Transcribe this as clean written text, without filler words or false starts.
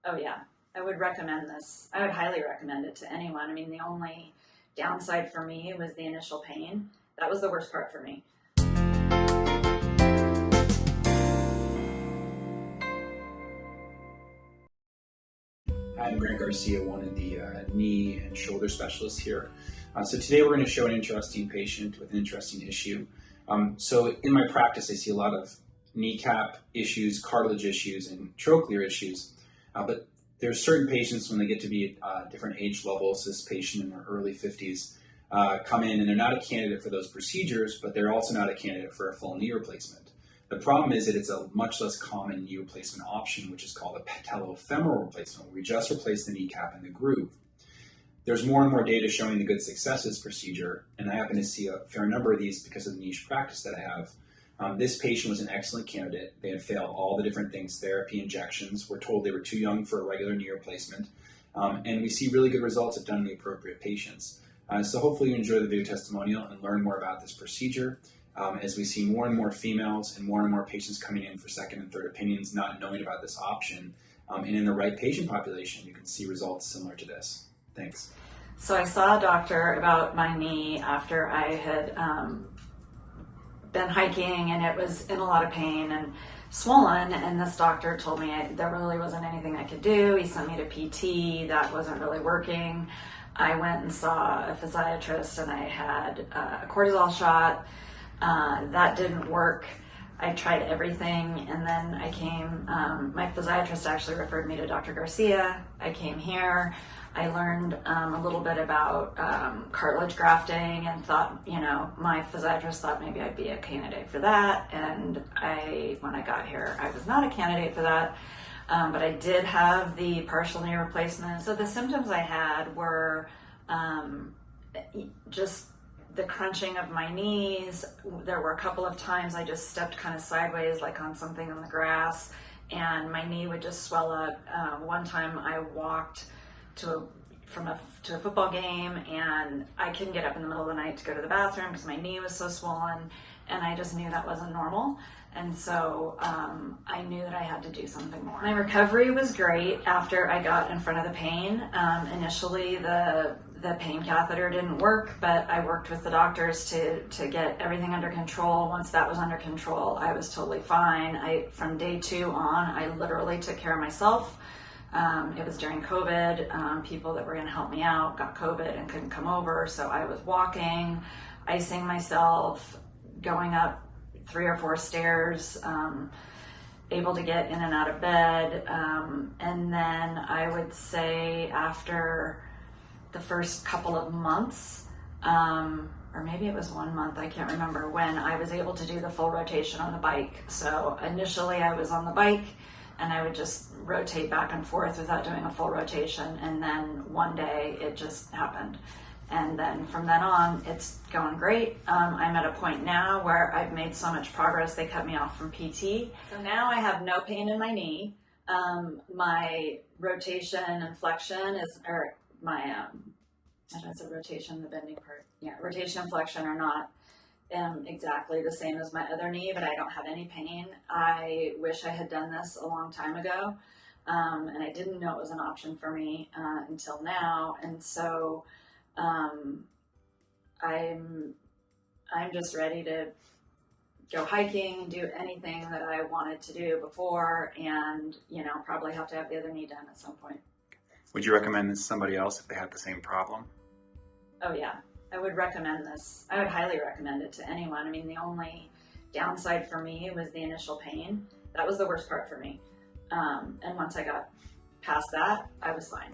Oh yeah, I would recommend this. I would highly recommend it to anyone. I mean, the only downside for me was the initial pain. That was the worst part for me. I'm Grant Garcia, one of the knee and shoulder specialists here. So today we're going to show an interesting patient with an interesting issue. So in my practice, I see a lot of kneecap issues, cartilage issues, and trochlear issues. But there's certain patients when they get to be different age levels. This patient in their early 50s come in and they're not a candidate for those procedures, but they're also not a candidate for a full knee replacement. The problem is that it's a much less common knee replacement option, which is called a patellofemoral replacement, where we just replace the kneecap and the groove. There's more and more data showing the good success of this procedure, and I happen to see a fair number of these because of the niche practice that I have. This patient was an excellent candidate. They had failed all the different things, therapy, injections. We're told they were too young for a regular knee replacement, and we see really good results if done in the appropriate patients. So hopefully you enjoy the video testimonial and learn more about this procedure. As we see more and more females and more patients coming in for second and third opinions, not knowing about this option, and in the right patient population, you can see results similar to this. Thanks. So I saw a doctor about my knee after I had been hiking and it was in a lot of pain and swollen, and this doctor told me there really wasn't anything I could do. He sent me to PT. That wasn't really working. I went and saw a physiatrist and I had a cortisol shot. That didn't work. I tried everything, and then I came, my physiatrist actually referred me to Dr. Garcia. I came here. I learned a little bit about cartilage grafting and thought, my physiatrist thought maybe I'd be a candidate for that. And when I got here, I was not a candidate for that, but I did have the partial knee replacement. So the symptoms I had were just the crunching of my knees. There were a couple of times I just stepped kind of sideways, like on something on the grass, and my knee would just swell up. One time I walked to a football game, and I couldn't get up in the middle of the night to go to the bathroom because my knee was so swollen, and I just knew that wasn't normal. And so I knew that I had to do something more. My recovery was great after I got in front of the pain. Initially, the pain catheter didn't work, but I worked with the doctors to get everything under control. Once that was under control, I was totally fine. From day 2 on, I literally took care of myself. It was during COVID. People that were going to help me out got COVID and couldn't come over, so I was walking, icing myself, going up 3 or 4 stairs, able to get in and out of bed. And then I would say after the first couple of months, or maybe it was 1 month, I can't remember, when I was able to do the full rotation on the bike. So initially I was on the bike and I would just rotate back and forth without doing a full rotation. And then one day it just happened. And then from then on, it's going great. I'm at a point now where I've made so much progress, they cut me off from PT. So now I have no pain in my knee. My rotation and flexion rotation, the bending part. Yeah, rotation and flexion are not exactly the same as my other knee, but I don't have any pain. I wish I had done this a long time ago, and I didn't know it was an option for me until now. And so I'm just ready to go hiking, do anything that I wanted to do before, and probably have to have the other knee done at some point. Would you recommend this to somebody else if they had the same problem? Oh yeah, I would recommend this. I would highly recommend it to anyone. I mean, the only downside for me was the initial pain. That was the worst part for me. And once I got past that, I was fine.